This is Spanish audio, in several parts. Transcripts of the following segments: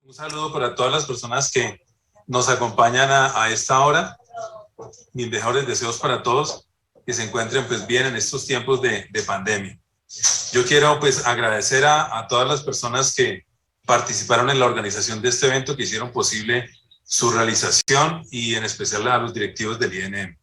Un saludo para todas las personas que nos acompañan a esta hora. Mis mejores deseos para todos, que se encuentren pues bien en estos tiempos de pandemia. Yo quiero pues agradecer a todas las personas que participaron en la organización de este evento, que hicieron posible su realización, y en especial a los directivos del INM.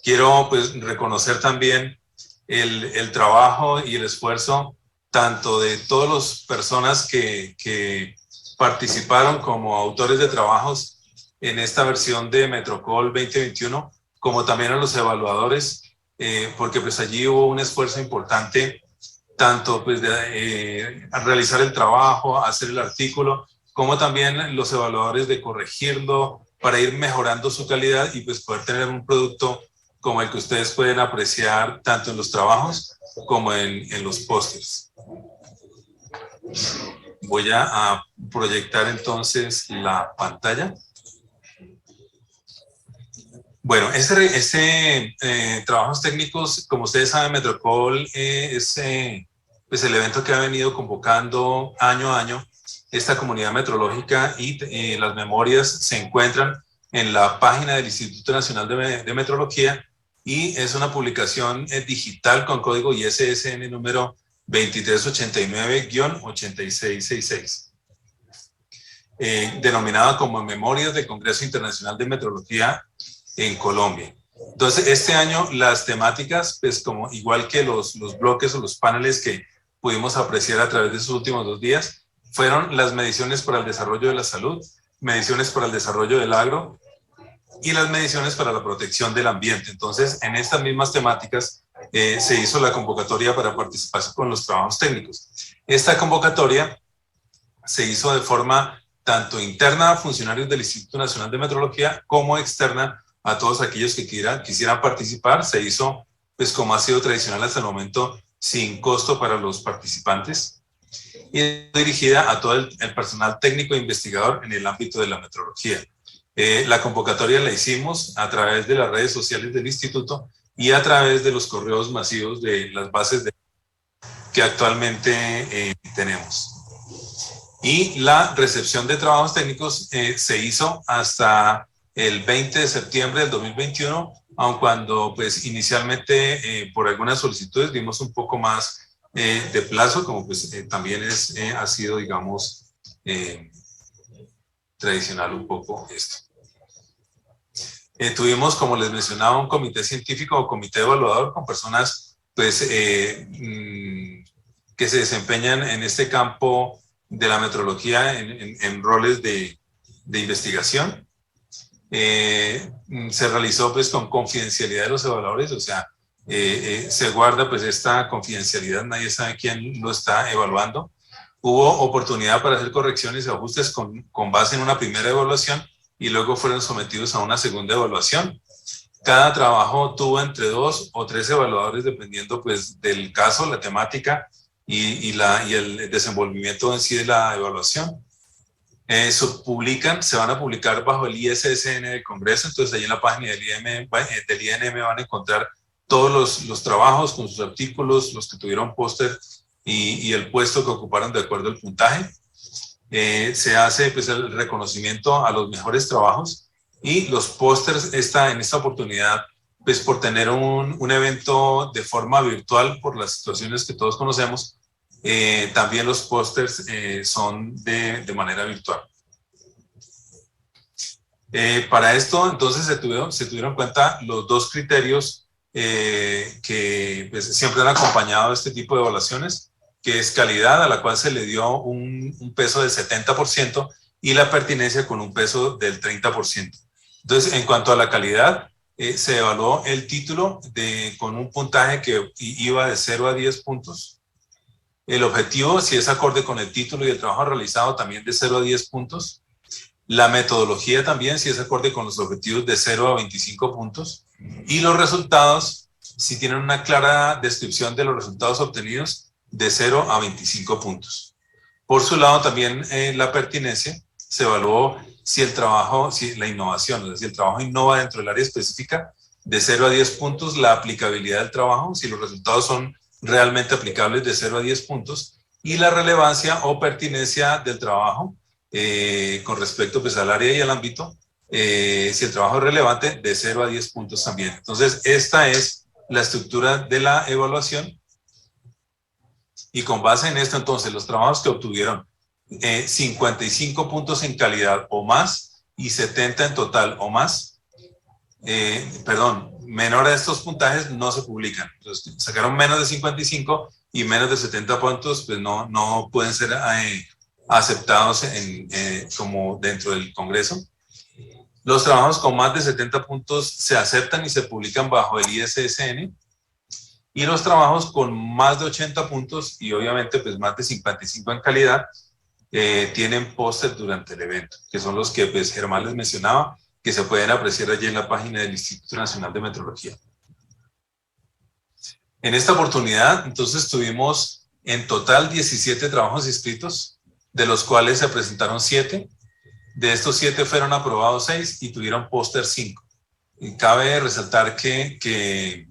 Quiero pues reconocer también el trabajo y el esfuerzo tanto de todas las personas que participaron como autores de trabajos en esta versión de Metrocall 2021, como también a los evaluadores, porque pues allí hubo un esfuerzo importante, tanto pues de realizar el trabajo, hacer el artículo, como también los evaluadores de corregirlo para ir mejorando su calidad y pues poder tener un producto como el que ustedes pueden apreciar tanto en los trabajos como en los pósters. Voy a proyectar entonces la pantalla. Bueno, trabajos técnicos, como ustedes saben, Metrocall es pues el evento que ha venido convocando año a año esta comunidad metrológica, y las memorias se encuentran en la página del Instituto Nacional de Metrología, y es una publicación digital con código ISSN número 2389-8666, denominada como Memorias del Congreso Internacional de Metrología en Colombia. Entonces, este año las temáticas, pues como igual que los bloques o los paneles que pudimos apreciar a través de sus últimos 2 días, fueron las mediciones para el desarrollo de la salud, mediciones para el desarrollo del agro y las mediciones para la protección del ambiente. Entonces, en estas mismas temáticas se hizo la convocatoria para participar con los trabajos técnicos. Esta convocatoria se hizo de forma tanto interna a funcionarios del Instituto Nacional de Metrología como externa a todos aquellos que quisieran participar. Se hizo, pues como ha sido tradicional hasta el momento, sin costo para los participantes, y dirigida a todo el personal técnico e investigador en el ámbito de la metrología. La convocatoria la hicimos a través de las redes sociales del instituto y a través de los correos masivos de las bases que actualmente tenemos. Y la recepción de trabajos técnicos se hizo hasta el 20 de septiembre del 2021, aun cuando pues inicialmente por algunas solicitudes dimos un poco más de plazo, como pues también ha sido, digamos, tradicional un poco esto. Tuvimos, como les mencionaba, un comité científico o comité evaluador con personas pues que se desempeñan en este campo de la metrología en roles de investigación. Se realizó pues con confidencialidad de los evaluadores, o sea, se guarda pues esta confidencialidad, nadie sabe quién lo está evaluando. Hubo oportunidad para hacer correcciones y ajustes con base en una primera evaluación, y luego fueron sometidos a una segunda evaluación. Cada trabajo tuvo entre 2 o 3 evaluadores, dependiendo pues del caso, la temática y el desenvolvimiento en sí de la evaluación. Se van a publicar bajo el ISSN del Congreso. Entonces ahí en la página del INM van a encontrar todos los trabajos con sus artículos, los que tuvieron póster y el puesto que ocuparon de acuerdo al puntaje. Se hace pues el reconocimiento a los mejores trabajos, y los pósters en esta oportunidad, pues por tener un evento de forma virtual por las situaciones que todos conocemos, también los pósters son de manera virtual. Para esto entonces se tuvieron en cuenta los 2 criterios que pues, siempre han acompañado este tipo de evaluaciones, que es calidad, a la cual se le dio un peso del 70%, y la pertinencia con un peso del 30%. Entonces, en cuanto a la calidad, se evaluó el título con un puntaje que iba de 0 a 10 puntos. El objetivo, si es acorde con el título y el trabajo realizado, también de 0 a 10 puntos. La metodología también, si es acorde con los objetivos, de 0 a 25 puntos. Y los resultados, si tienen una clara descripción de los resultados obtenidos, de 0 a 25 puntos. Por su lado, también la pertinencia, se evaluó si la innovación, es decir, el trabajo innova dentro del área específica, de 0 a 10 puntos. La aplicabilidad del trabajo, si los resultados son realmente aplicables, de 0 a 10 puntos. Y la relevancia o pertinencia del trabajo, con respecto pues, al área y al ámbito. Si el trabajo es relevante, de 0 a 10 puntos también. Entonces, esta es la estructura de la evaluación. Y con base en esto, entonces, los trabajos que obtuvieron 55 puntos en calidad o más y 70 en total o más, menor a estos puntajes no se publican. Los sacaron menos de 55 y menos de 70 puntos, pues no pueden ser aceptados como dentro del Congreso. Los trabajos con más de 70 puntos se aceptan y se publican bajo el ISSN. Y los trabajos con más de 80 puntos y obviamente pues más de 55 en calidad tienen póster durante el evento, que son los que pues Germán les mencionaba, que se pueden apreciar allí en la página del Instituto Nacional de Metrología. En esta oportunidad, entonces, tuvimos en total 17 trabajos inscritos, de los cuales se presentaron 7. De estos 7 fueron aprobados 6 y tuvieron póster 5. Y cabe resaltar que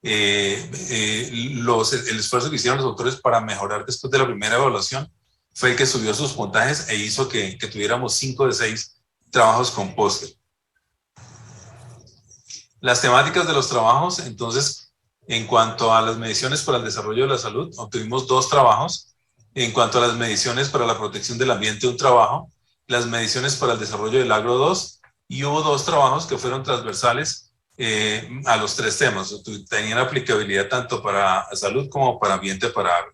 el esfuerzo que hicieron los autores para mejorar después de la primera evaluación fue el que subió sus puntajes e hizo que tuviéramos 5 de 6 trabajos con póster. Las temáticas de los trabajos, entonces, en cuanto a las mediciones para el desarrollo de la salud, obtuvimos 2 trabajos. En cuanto a las mediciones para la protección del ambiente, 1 trabajo. Las mediciones para el desarrollo del agro, 2. Y hubo 2 trabajos que fueron transversales a los 3 temas. Tenían aplicabilidad tanto para salud como para ambiente, para agro.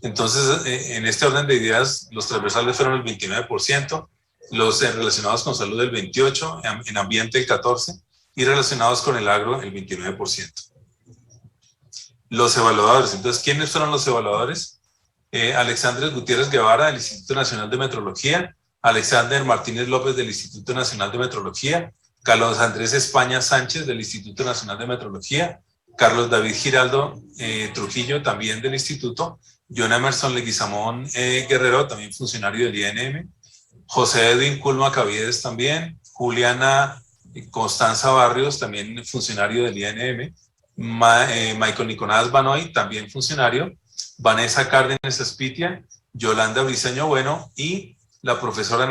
Entonces, en este orden de ideas, los transversales fueron el 29%, los relacionados con salud el 28%, en ambiente el 14%, y relacionados con el agro el 29%. Los evaluadores, entonces, ¿quiénes fueron los evaluadores? Alexandre Gutiérrez Guevara del Instituto Nacional de Metrología, Alexander Martínez López del Instituto Nacional de Metrología, Carlos Andrés España Sánchez del Instituto Nacional de Metrología, Carlos David Giraldo Trujillo también del Instituto, John Emerson Leguizamón Guerrero, también funcionario del INM, José Edwin Culma Cavides también, Juliana Constanza Barrios, también funcionario del INM, Michael Nicolás Banoy, también funcionario, Vanessa Cárdenas Espitia, Yolanda Briceño Bueno y la profesora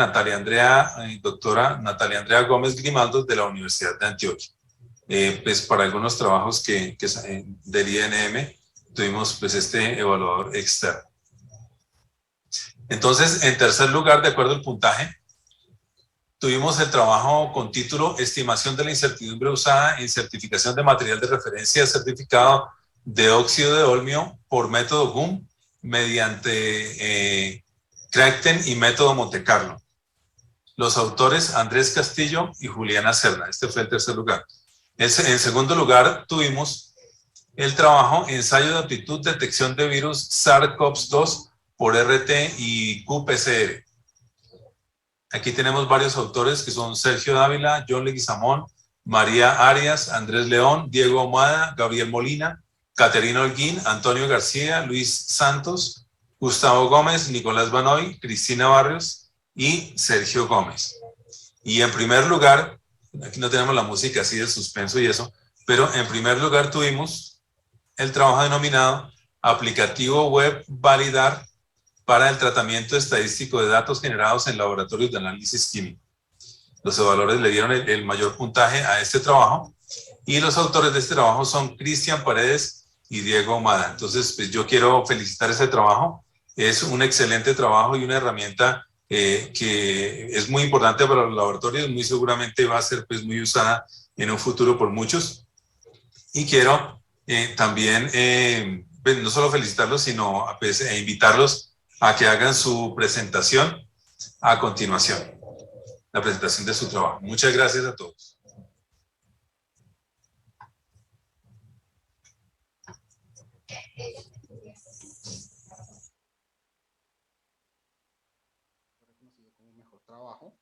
doctora Natalia Andrea Gómez Grimaldo de la Universidad de Antioquia. Pues para algunos trabajos del INM tuvimos pues este evaluador externo. Entonces, en tercer lugar, de acuerdo al puntaje, tuvimos el trabajo con título Estimación de la incertidumbre usada en certificación de material de referencia certificado de óxido de olmio por método GUM mediante Crackten y método Monte Carlo. Los autores Andrés Castillo y Juliana Cerna. Este fue el tercer lugar. En segundo lugar, tuvimos el trabajo Ensayo de aptitud detección de virus SARS-CoV-2 por RT y qPCR. Aquí tenemos varios autores que son Sergio Dávila, John Leguizamón, María Arias, Andrés León, Diego Ahumada, Gabriel Molina, Caterina Holguín, Antonio García, Luis Santos, Gustavo Gómez, Nicolás Banoy, Cristina Barrios y Sergio Gómez. Y en primer lugar, aquí no tenemos la música así de suspenso y eso, pero en primer lugar tuvimos el trabajo denominado Aplicativo Web Validar para el tratamiento estadístico de datos generados en laboratorios de análisis químico. Los evaluadores le dieron el mayor puntaje a este trabajo y los autores de este trabajo son Cristian Paredes y Diego Ahumada. Entonces, pues yo quiero felicitar ese trabajo. Es un excelente trabajo y una herramienta que es muy importante para los laboratorios, muy seguramente va a ser pues muy usada en un futuro por muchos. Y quiero también pues, no solo felicitarlos, sino pues, invitarlos a que hagan su presentación a continuación, la presentación de su trabajo. Muchas gracias a todos. Reconocido como mejor trabajo,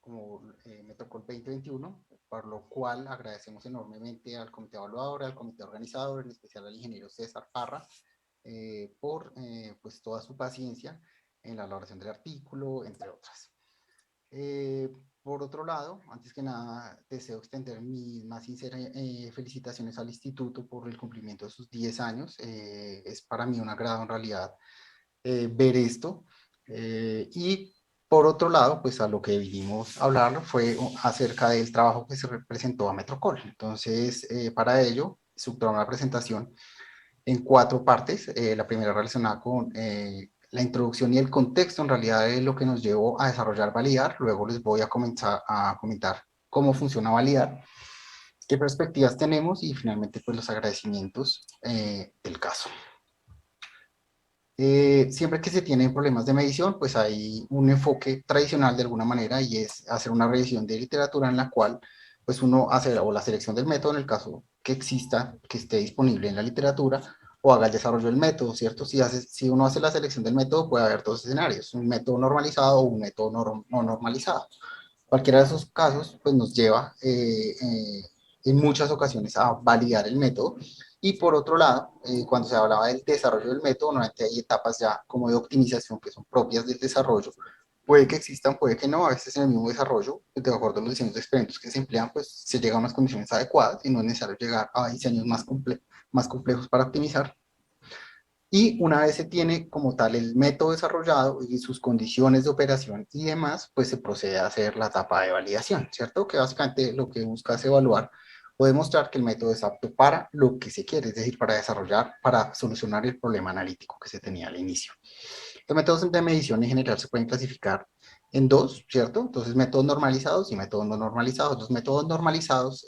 como me tocó el 2021, por lo cual agradecemos enormemente al comité evaluador, al comité organizador, en especial al ingeniero César Parra, por pues toda su paciencia en la elaboración del artículo, entre otras. Por otro lado, antes que nada, deseo extender mis más sinceras felicitaciones al instituto por el cumplimiento de sus 10 años. Es para mí un agrado en realidad ver esto. Y Por otro lado, pues a lo que vinimos a hablar fue acerca del trabajo que se representó a Metrocall. Entonces, para ello, estructuramos la presentación en 4 partes. La primera relacionada con la introducción y el contexto, en realidad, de lo que nos llevó a desarrollar Validar. Luego les voy a comenzar a comentar cómo funciona Validar, qué perspectivas tenemos y finalmente pues los agradecimientos del caso. Siempre que se tienen problemas de medición, pues hay un enfoque tradicional de alguna manera y es hacer una revisión de literatura en la cual pues uno hace o la selección del método en el caso que exista, que esté disponible en la literatura o haga el desarrollo del método, ¿cierto? Si uno hace la selección del método puede haber 2 escenarios, un método normalizado o un método no normalizado. Cualquiera de esos casos pues nos lleva en muchas ocasiones a validar el método. Y por otro lado, cuando se hablaba del desarrollo del método, normalmente hay etapas ya como de optimización que son propias del desarrollo. Puede que existan, puede que no, a veces en el mismo desarrollo, de acuerdo a los diseños de experimentos que se emplean, pues se llega a unas condiciones adecuadas y no es necesario llegar a diseños más complejos para optimizar. Y una vez se tiene como tal el método desarrollado y sus condiciones de operación y demás, pues se procede a hacer la etapa de validación, ¿cierto? Que básicamente lo que busca es evaluar o demostrar que el método es apto para lo que se quiere, es decir, para desarrollar, para solucionar el problema analítico que se tenía al inicio. Los métodos de medición en general se pueden clasificar en 2, ¿cierto? Entonces, métodos normalizados y métodos no normalizados. Los métodos normalizados,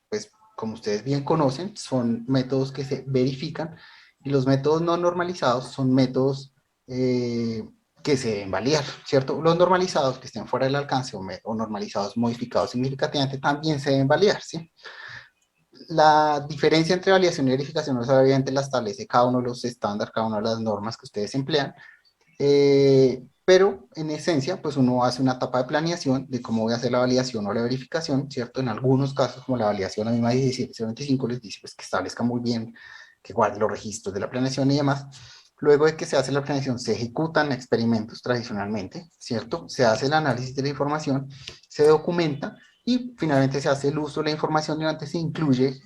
pues, como ustedes bien conocen, son métodos que se verifican y los métodos no normalizados son métodos que se deben validar, ¿cierto? Los normalizados que estén fuera del alcance o normalizados modificados significativamente también se deben validar, ¿sí? La diferencia entre validación y verificación, obviamente la establece cada uno de los estándares, cada una de las normas que ustedes emplean, pero en esencia, pues uno hace una etapa de planeación de cómo voy a hacer la validación o la verificación, ¿cierto? En algunos casos, como la validación, la misma 17025 les dice pues, que establezca muy bien, que guarde los registros de la planeación y demás. Luego de que se hace la planeación, se ejecutan experimentos tradicionalmente, ¿cierto? Se hace el análisis de la información, se documenta y finalmente se hace el uso de la información y antes se incluye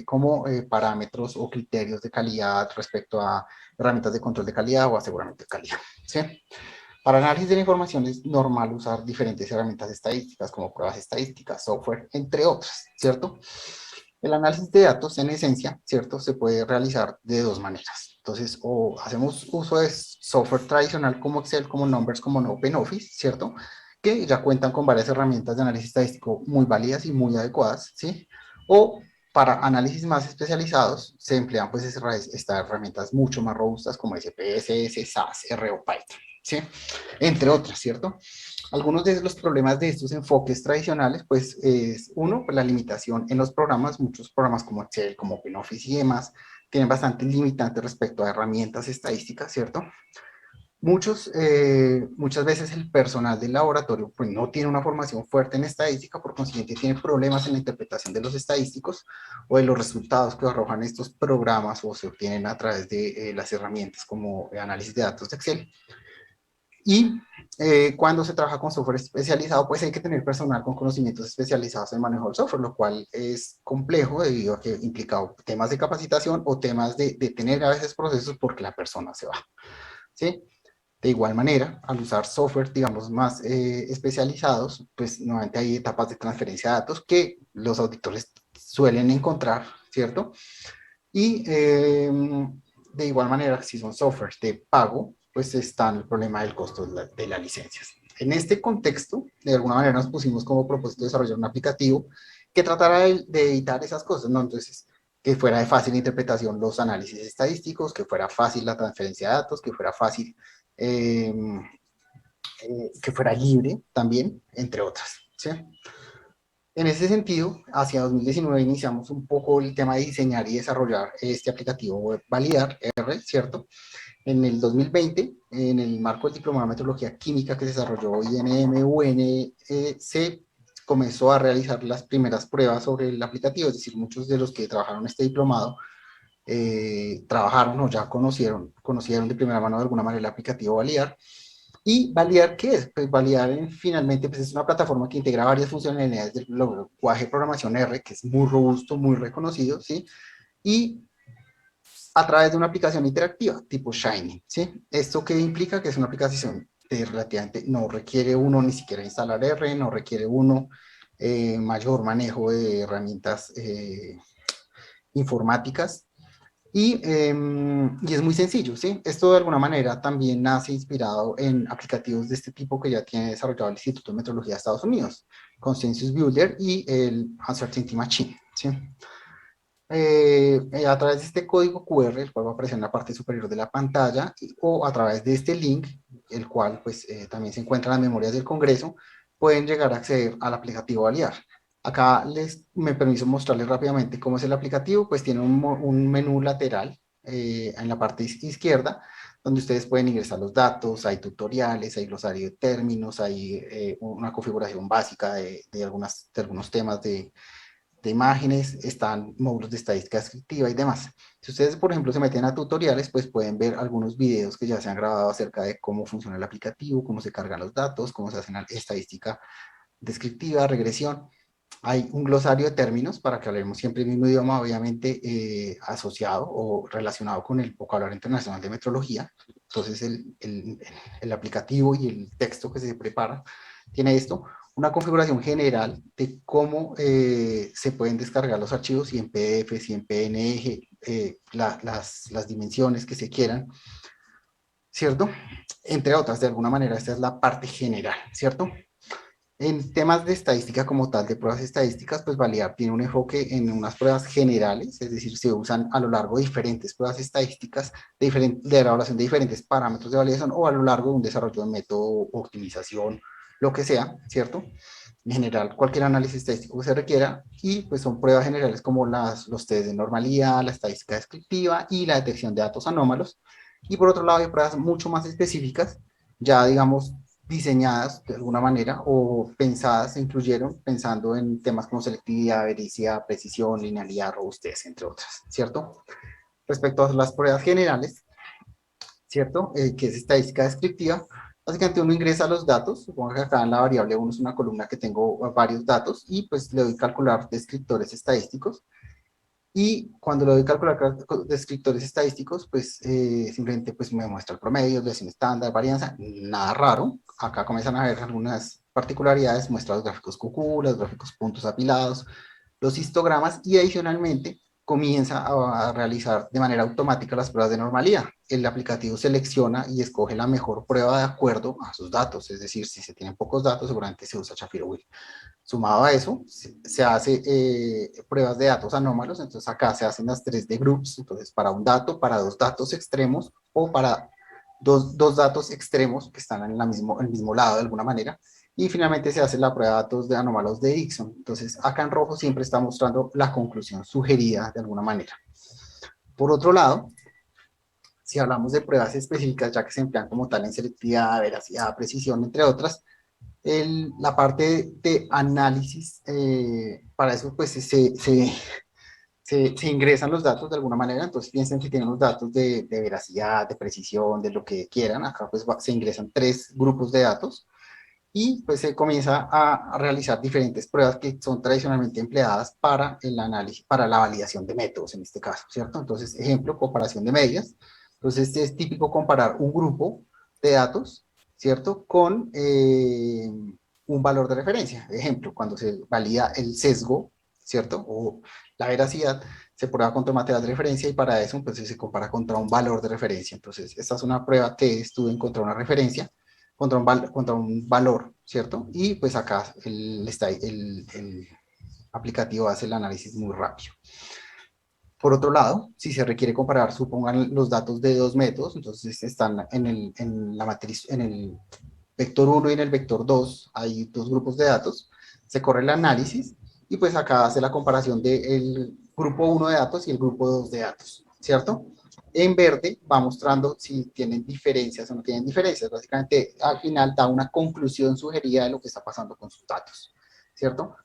como parámetros o criterios de calidad respecto a herramientas de control de calidad o aseguramiento de calidad, ¿sí? Para análisis de la información es normal usar diferentes herramientas estadísticas como pruebas estadísticas, software, entre otras, ¿cierto? El análisis de datos en esencia, ¿cierto? Se puede realizar de 2 maneras. Entonces, o hacemos uso de software tradicional como Excel, como Numbers, como OpenOffice, ¿cierto? Que ya cuentan con varias herramientas de análisis estadístico muy válidas y muy adecuadas, ¿sí? O para análisis más especializados se emplean pues estas herramientas mucho más robustas como SPSS, SAS, R o Python, ¿sí? Entre otras, ¿cierto? Algunos de los problemas de estos enfoques tradicionales, pues es uno, pues, la limitación en los programas, muchos programas como Excel, como OpenOffice y demás, tienen bastantes limitantes respecto a herramientas estadísticas, ¿cierto? Muchas veces el personal del laboratorio pues, no tiene una formación fuerte en estadística, por consiguiente tiene problemas en la interpretación de los estadísticos o de los resultados que arrojan estos programas o se obtienen a través de las herramientas como análisis de datos de Excel. Y cuando se trabaja con software especializado, pues hay que tener personal con conocimientos especializados en manejo del software, lo cual es complejo debido a que implica temas de capacitación o temas de tener a veces procesos porque la persona se va, ¿sí? De igual manera, al usar software, digamos, más especializados, pues nuevamente hay etapas de transferencia de datos que los auditores suelen encontrar, ¿cierto? Y de igual manera, si son softwares de pago, pues está el problema del costo de las licencias. En este contexto, de alguna manera nos pusimos como propósito desarrollar un aplicativo que tratara de evitar esas cosas, ¿no? Entonces, que fuera de fácil interpretación los análisis estadísticos, que fuera fácil la transferencia de datos, que fuera fácil, eh, que fuera libre también, entre otras, ¿sí? En ese sentido, hacia 2019 iniciamos un poco el tema de diseñar y desarrollar este aplicativo web Validar R, ¿cierto? En el 2020, en el marco del Diplomado de Metrología Química que se desarrolló INM-UNC, comenzó a realizar las primeras pruebas sobre el aplicativo, es decir, muchos de los que trabajaron este diplomado trabajaron o ya conocieron de primera mano de alguna manera el aplicativo Validar. ¿Y Validar qué es? Pues Validar finalmente pues es una plataforma que integra varias funcionalidades del lenguaje de programación R, que es muy robusto, muy reconocido, ¿sí? Y a través de una aplicación interactiva tipo Shiny, ¿sí? ¿Esto qué implica? Que es una aplicación relativamente, no requiere uno ni siquiera instalar R, no requiere uno mayor manejo de herramientas informáticas. Y es muy sencillo, ¿sí? Esto de alguna manera también nace inspirado en aplicativos de este tipo que ya tiene desarrollado el Instituto de Metrología de Estados Unidos, Consensus Builder y el Uncertainty Machine, ¿sí? A través de este código QR, el cual va a aparecer en la parte superior de la pantalla, o a través de este link, el cual pues también se encuentra en las memorias del Congreso, pueden llegar a acceder al aplicativo Aliar. Acá me permiso mostrarles rápidamente cómo es el aplicativo, pues tiene un menú lateral en la parte izquierda, donde ustedes pueden ingresar los datos, hay tutoriales, hay glosario de términos, hay una configuración básica de algunos temas de imágenes, están módulos de estadística descriptiva y demás. Si ustedes, por ejemplo, se meten a tutoriales, pues pueden ver algunos videos que ya se han grabado acerca de cómo funciona el aplicativo, cómo se cargan los datos, cómo se hace la estadística descriptiva, regresión. Hay un glosario de términos para que hablemos siempre el mismo idioma, obviamente asociado o relacionado con el vocabulario internacional de metrología. Entonces el aplicativo y el texto que se prepara tiene esto, una configuración general de cómo se pueden descargar los archivos, si en PDF, si en PNG, las dimensiones que se quieran, ¿cierto? Entre otras, de alguna manera, esta es la parte general, ¿cierto? En temas de estadística como tal, de pruebas estadísticas, pues Validar tiene un enfoque en unas pruebas generales, es decir, se usan a lo largo de diferentes pruebas estadísticas de elaboración de diferentes parámetros de validación o a lo largo de un desarrollo de método, optimización, lo que sea, ¿cierto? En general, cualquier análisis estadístico que se requiera, y pues son pruebas generales como los test de normalidad, la estadística descriptiva y la detección de datos anómalos. Y por otro lado, hay pruebas mucho más específicas, ya digamos diseñadas de alguna manera o pensadas, se incluyeron pensando en temas como selectividad, vericidad, precisión, linealidad, robustez, entre otras, ¿cierto? Respecto a las pruebas generales, ¿cierto? Que es estadística descriptiva. Básicamente uno ingresa los datos, supongo que acá en la variable 1 es una columna que tengo varios datos y pues le doy calcular descriptores estadísticos. Y cuando le doy calcular descriptores estadísticos, pues simplemente pues me muestra el promedio, desviación estándar, varianza, nada raro. Acá comienzan a ver algunas particularidades, muestra los gráficos QQ, los gráficos puntos apilados, los histogramas y adicionalmente comienza a realizar de manera automática las pruebas de normalidad. El aplicativo selecciona y escoge la mejor prueba de acuerdo a sus datos, es decir, si se tienen pocos datos, seguramente se usa Shapiro-Wilk. Sumado a eso, se hace pruebas de datos anómalos, entonces acá se hacen las 3D groups, entonces para un dato, para dos datos extremos o para dos datos extremos que están en el mismo lado de alguna manera, y finalmente se hace la prueba de datos de anómalos de Dixon. Entonces acá en rojo siempre está mostrando la conclusión sugerida de alguna manera. Por otro lado, si hablamos de pruebas específicas, ya que se emplean como tal en selectividad, veracidad, precisión, entre otras, la parte de análisis, para eso pues se ingresan los datos de alguna manera, entonces piensen que tienen los datos de veracidad, de precisión, de lo que quieran, acá pues se ingresan 3 grupos de datos y pues se comienza a realizar diferentes pruebas que son tradicionalmente empleadas para el análisis, para la validación de métodos en este caso, ¿cierto? Entonces, ejemplo, comparación de medias. Entonces, es típico comparar un grupo de datos, ¿cierto? Con un valor de referencia. Ejemplo, cuando se valida el sesgo, ¿cierto? O la veracidad, se prueba contra material de referencia y para eso, pues, se compara contra un valor de referencia. Entonces, esta es una prueba que estudia contra una referencia contra un valor, ¿cierto? Y pues acá el aplicativo hace el análisis muy rápido. Por otro lado, si se requiere comparar, supongan los datos de 2 métodos, entonces están en la matriz, en el vector 1 y en el vector 2, hay 2 grupos de datos, se corre el análisis y pues acá hace la comparación del grupo 1 de datos y el grupo 2 de datos, ¿cierto? En verde va mostrando si tienen diferencias o no tienen diferencias. Básicamente, al final da una conclusión sugerida de lo que está pasando con sus datos, ¿cierto?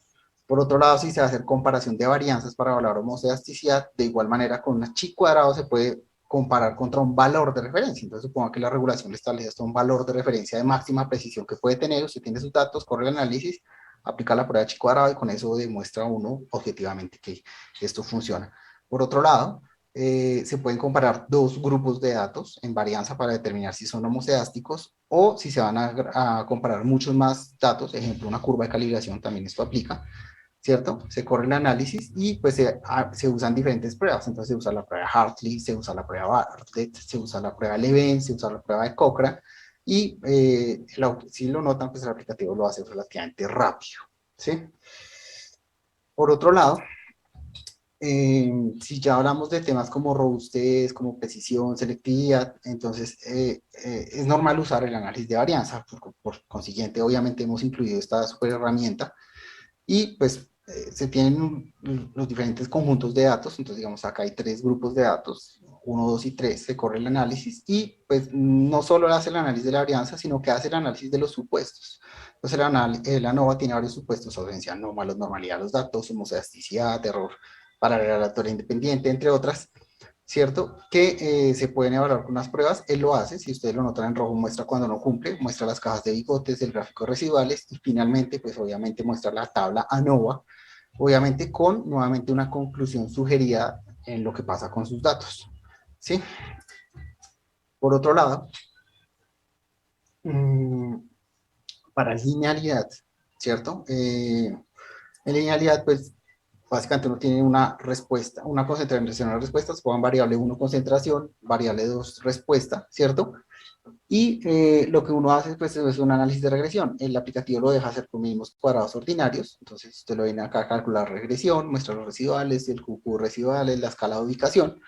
Por otro lado, si se va a hacer comparación de varianzas para evaluar homoelasticidad, de igual manera con un chi cuadrado se puede comparar contra un valor de referencia. Entonces, supongo que la regulación le establece hasta un valor de referencia de máxima precisión que puede tener. Usted tiene sus datos, corre el análisis, aplica la prueba de chi cuadrado y con eso demuestra uno objetivamente que esto funciona. Por otro lado, se pueden comparar dos grupos de datos en varianza para determinar si son homoscedásticos o si se van a comparar muchos más datos, ejemplo, una curva de calibración, también esto aplica, ¿cierto? Se corre el análisis y pues se usan diferentes pruebas, entonces se usa la prueba Hartley, se usa la prueba Bartlett, se usa la prueba Leven, se usa la prueba de Cochrane y si lo notan, pues el aplicativo lo hace relativamente rápido, ¿sí? Por otro lado, si ya hablamos de temas como robustez, como precisión, selectividad, entonces es normal usar el análisis de varianza. Por consiguiente, obviamente hemos incluido esta super herramienta y pues se tienen los diferentes conjuntos de datos. Entonces, digamos, acá hay 3 grupos de datos, 1, 2 y 3, se corre el análisis y pues no solo hace el análisis de la varianza, sino que hace el análisis de los supuestos. Entonces, la ANOVA tiene varios supuestos: ausencia anómalos, normalidad de los datos, homoscedasticidad, error para la aleatoria independiente, entre otras, ¿cierto? Que se pueden evaluar con unas pruebas. Él lo hace, si ustedes lo notan en rojo, muestra cuando no cumple, muestra las cajas de bigotes, el gráfico de residuales, y finalmente, pues obviamente muestra la tabla ANOVA, obviamente con nuevamente una conclusión sugerida en lo que pasa con sus datos, ¿sí? Por otro lado, para linealidad, ¿cierto? En linealidad, pues básicamente uno tiene una respuesta, una concentración de respuestas, pongan variable 1 concentración, variable 2 respuesta, ¿cierto? Y lo que uno hace pues es un análisis de regresión. El aplicativo lo deja hacer con mínimos cuadrados ordinarios, entonces usted lo viene acá a calcular regresión, muestra los residuales, el QQ residuales, la escala de ubicación,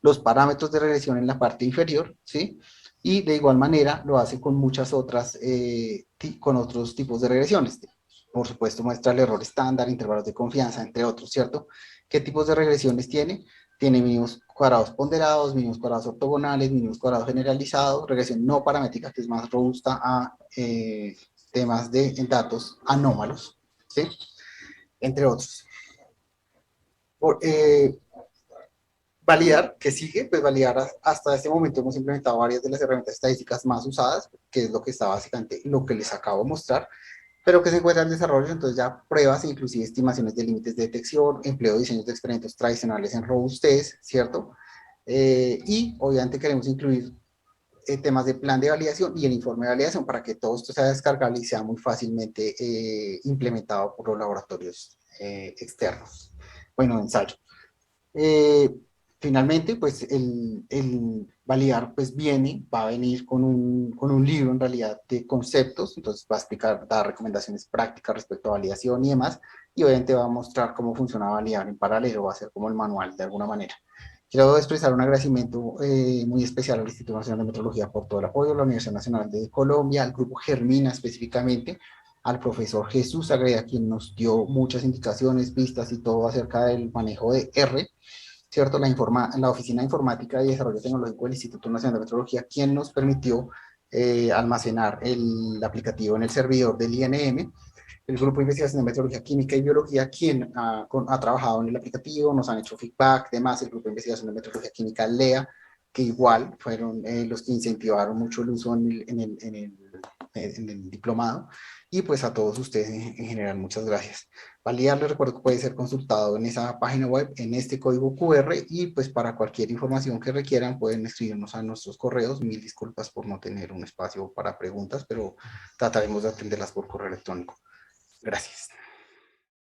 los parámetros de regresión en la parte inferior, ¿sí? Y de igual manera lo hace con muchas otras, con otros tipos de regresiones. Por supuesto muestra el error estándar, intervalos de confianza, entre otros, ¿cierto? ¿Qué tipos de regresiones tiene? Tiene mínimos cuadrados ponderados, mínimos cuadrados ortogonales, mínimos cuadrados generalizados, regresión no paramétrica, que es más robusta a temas de datos anómalos, ¿sí? Entre otros. Validar, ¿qué sigue? Pues validar, hasta este momento hemos implementado varias de las herramientas estadísticas más usadas, que es lo que está básicamente lo que les acabo de mostrar, pero que se encuentra en desarrollo. Entonces ya pruebas, inclusive estimaciones de límites de detección, empleo de diseños de experimentos tradicionales en robustez, ¿cierto? Y obviamente queremos incluir temas de plan de validación y el informe de validación para que todo esto sea descargable y sea muy fácilmente implementado por los laboratorios externos. Bueno, ensayo. Eh, Finalmente, pues el validar pues va a venir con un libro en realidad de conceptos, entonces va a explicar, dar recomendaciones prácticas respecto a validación y demás, y obviamente va a mostrar cómo funciona validar en paralelo, va a ser como el manual de alguna manera. Quiero expresar un agradecimiento muy especial al Instituto Nacional de Metrología por todo el apoyo, a la Universidad Nacional de Colombia, al Grupo Germina específicamente, al profesor Jesús Agreda, quien nos dio muchas indicaciones, pistas y todo acerca del manejo de R, ¿cierto? La Oficina de Informática y Desarrollo Tecnológico del Instituto Nacional de Metrología, quien nos permitió almacenar el aplicativo en el servidor del INM, el Grupo de Investigación de Metrología Química y Biología, quien ha trabajado en el aplicativo, nos han hecho feedback, demás, el Grupo de Investigación de Metrología Química, LEA, que igual fueron los que incentivaron mucho el uso en el diplomado, y pues a todos ustedes en general, muchas gracias. Validar, les recuerdo que puede ser consultado en esa página web, en este código QR, y pues para cualquier información que requieran pueden escribirnos a nuestros correos. Mil disculpas por no tener un espacio para preguntas, pero trataremos de atenderlas por correo electrónico. Gracias.